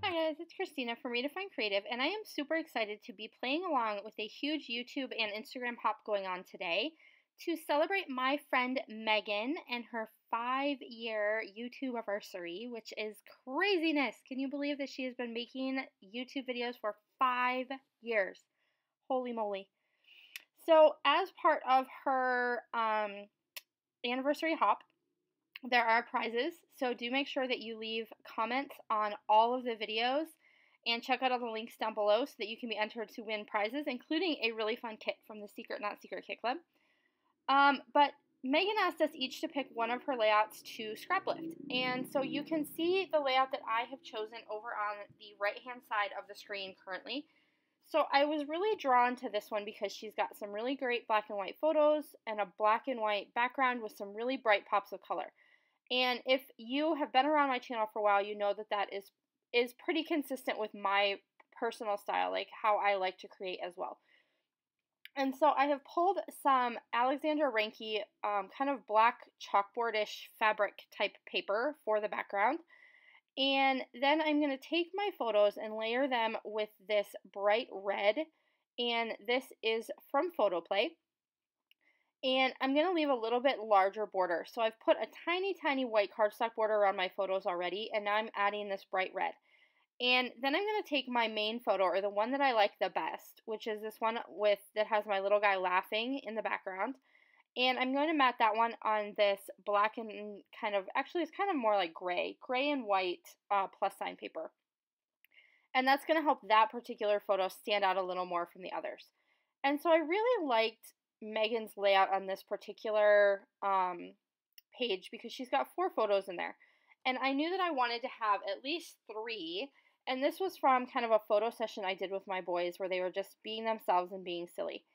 Hi guys, it's Christina from Redefine Creative, and I am super excited to be playing along with a huge YouTube and Instagram hop going on today to celebrate my friend Megan and her 5-year YouTube anniversary, which is craziness. Can you believe that she has been making YouTube videos for 5 years? Holy moly. So as part of her anniversary hop, there are prizes, so do make sure that you leave comments on all of the videos and check out all the links down below so that you can be entered to win prizes, including a really fun kit from the Secret Not Secret Kit Club. But Megan asked us each to pick one of her layouts to scrap-lift, and so you can see the layout that I have chosen over on the right-hand side of the screen currently. So I was really drawn to this one because she's got some really great black and white photos and a black and white background with some really bright pops of color. And if you have been around my channel for a while, you know that that is pretty consistent with my personal style, like how I like to create as well. And so I have pulled some Alexander Ranke kind of black chalkboardish fabric type paper for the background. And then I'm going to take my photos and layer them with this bright red. And this is from Photoplay. And I'm going to leave a little bit larger border. So I've put a tiny, tiny white cardstock border around my photos already, and now I'm adding this bright red. And then I'm going to take my main photo, or the one that I like the best, which is this one that has my little guy laughing in the background. And I'm going to mat that one on this black and actually it's kind of more like gray and white plus sign paper. And that's going to help that particular photo stand out a little more from the others. And so I really liked Megan's layout on this particular page because she's got 4 photos in there. And I knew that I wanted to have at least 3. And this was from kind of a photo session I did with my boys where they were just being themselves and being silly.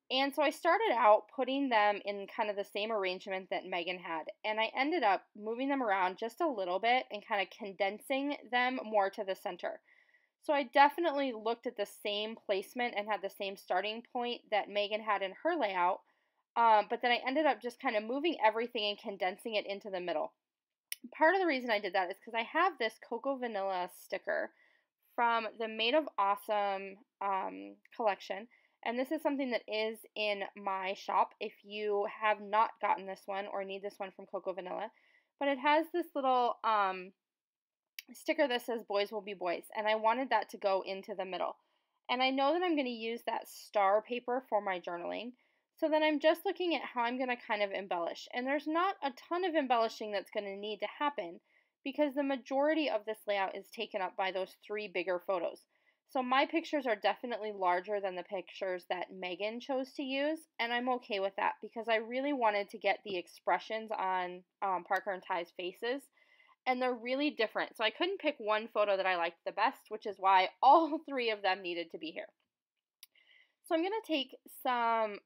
And so I started out putting them in kind of the same arrangement that Megan had. And I ended up moving them around just a little bit and kind of condensing them more to the center. So I definitely looked at the same placement and had the same starting point that Megan had in her layout, but then I ended up just kind of moving everything and condensing it into the middle. Part of the reason I did that is because I have this Cocoa Vanilla sticker from the Made of Awesome collection, and this is something that is in my shop if you have not gotten this one or need this one from Cocoa Vanilla. But it has this little sticker that says boys will be boys, and I wanted that to go into the middle. And I know that I'm going to use that star paper for my journaling, so then I'm just looking at how I'm going to kind of embellish. And there's not a ton of embellishing that's going to need to happen because the majority of this layout is taken up by those 3 bigger photos. So my pictures are definitely larger than the pictures that Megan chose to use, and I'm okay with that because I really wanted to get the expressions on Parker and Ty's faces. And they're really different. So I couldn't pick one photo that I liked the best, which is why all 3 of them needed to be here. So I'm going to take some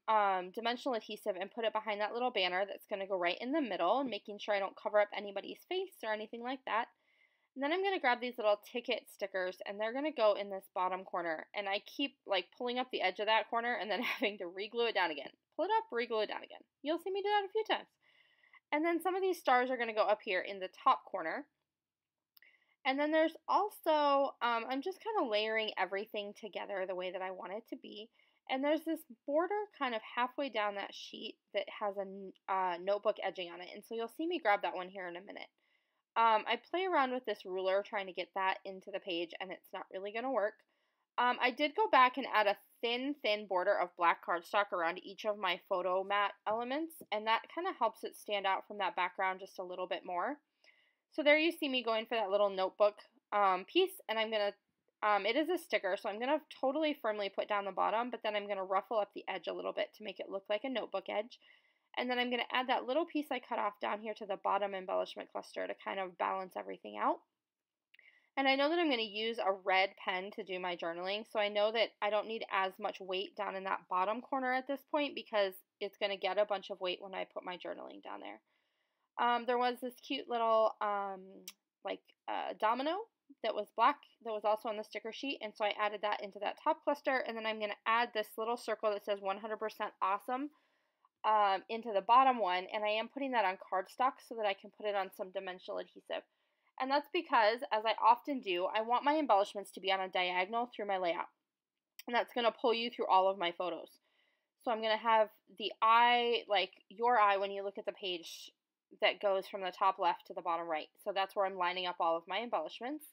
dimensional adhesive and put it behind that little banner that's going to go right in the middle, making sure I don't cover up anybody's face or anything like that. And then I'm going to grab these little ticket stickers, and they're going to go in this bottom corner. And I keep like pulling up the edge of that corner and then having to re-glue it down again. Pull it up, re-glue it down again. You'll see me do that a few times. And then some of these stars are going to go up here in the top corner. And then there's also, I'm just kind of layering everything together the way that I want it to be. And there's this border kind of halfway down that sheet that has a notebook edging on it. And so you'll see me grab that one here in a minute. I play around with this ruler trying to get that into the page, and it's not really going to work. I did go back and add a thin border of black cardstock around each of my photo mat elements, and that kind of helps it stand out from that background just a little bit more. So there you see me going for that little notebook piece, and I'm going to, it is a sticker, so I'm going to totally firmly put down the bottom, but then I'm going to ruffle up the edge a little bit to make it look like a notebook edge. And then I'm going to add that little piece I cut off down here to the bottom embellishment cluster to kind of balance everything out. And I know that I'm going to use a red pen to do my journaling, so I know that I don't need as much weight down in that bottom corner at this point because it's going to get a bunch of weight when I put my journaling down there. There was this cute little domino that was black that was also on the sticker sheet, and so I added that into that top cluster, and then I'm going to add this little circle that says 100% awesome into the bottom one, and I am putting that on cardstock so that I can put it on some dimensional adhesive. And that's because, as I often do, I want my embellishments to be on a diagonal through my layout. And that's going to pull you through all of my photos. So I'm going to have the eye, like your eye when you look at the page, that goes from the top left to the bottom right. So that's where I'm lining up all of my embellishments.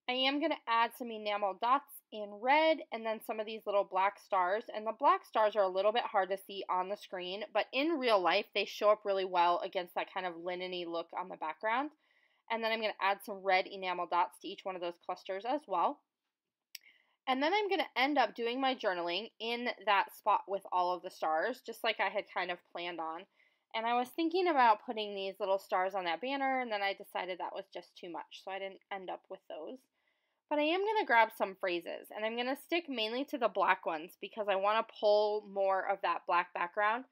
I am going to add some enamel dots in red and then some of these little black stars. And the black stars are a little bit hard to see on the screen, but in real life they show up really well against that kind of linen-y look on the background. And then I'm going to add some red enamel dots to each one of those clusters as well. And then I'm going to end up doing my journaling in that spot with all of the stars, just like I had kind of planned on. And I was thinking about putting these little stars on that banner, and then I decided that was just too much, so I didn't end up with those. But I am going to grab some phrases, and I'm going to stick mainly to the black ones because I want to pull more of that black background.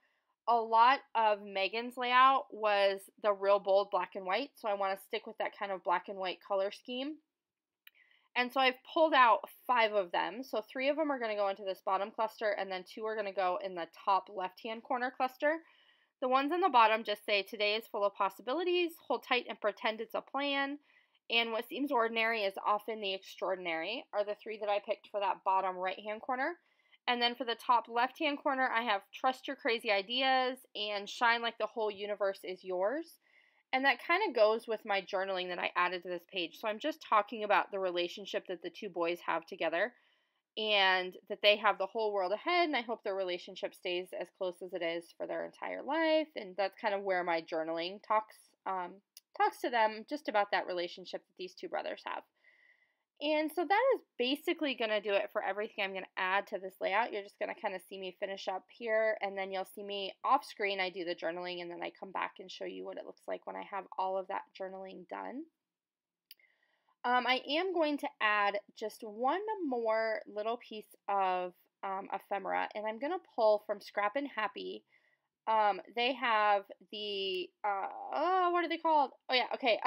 A lot of Megan's layout was the real bold black and white, so I want to stick with that kind of black and white color scheme. And so I've pulled out 5 of them. So 3 of them are going to go into this bottom cluster, and then 2 are going to go in the top left-hand corner cluster. The ones in the bottom just say, today is full of possibilities, hold tight and pretend it's a plan, and what seems ordinary is often the extraordinary, are the 3 that I picked for that bottom right-hand corner. And then for the top left-hand corner, I have trust your crazy ideas and shine like the whole universe is yours. And that kind of goes with my journaling that I added to this page. So I'm just talking about the relationship that the 2 boys have together and that they have the whole world ahead, and I hope their relationship stays as close as it is for their entire life. And that's kind of where my journaling talks to them just about that relationship that these 2 brothers have. And so that is basically going to do it for everything I'm going to add to this layout. You're just going to kind of see me finish up here, and then you'll see me off screen. I do the journaling, and then I come back and show you what it looks like when I have all of that journaling done. I am going to add just one more little piece of ephemera, and I'm going to pull from Scrap and Happy. They have the, what are they called? Oh yeah, okay,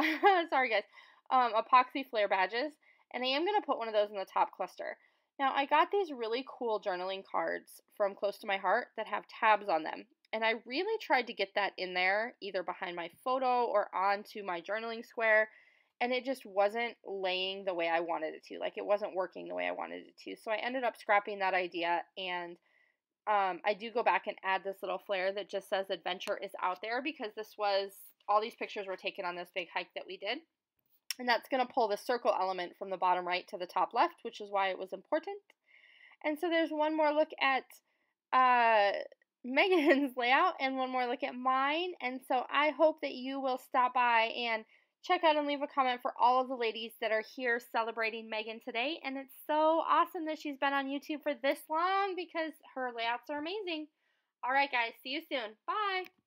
sorry guys, epoxy flare badges, and I am going to put one of those in the top cluster. Now, I got these really cool journaling cards from Close to My Heart that have tabs on them, and I really tried to get that in there, either behind my photo or onto my journaling square, and it just wasn't laying the way I wanted it to. Like, it wasn't working the way I wanted it to. So I ended up scrapping that idea, and I do go back and add this little flare that just says adventure is out there, because all these pictures were taken on this big hike that we did. And that's going to pull the circle element from the bottom right to the top left, which is why it was important. And so there's one more look at Megan's layout and one more look at mine. And so I hope that you will stop by and check out and leave a comment for all of the ladies that are here celebrating Megan today. And it's so awesome that she's been on YouTube for this long because her layouts are amazing. All right, guys, see you soon. Bye.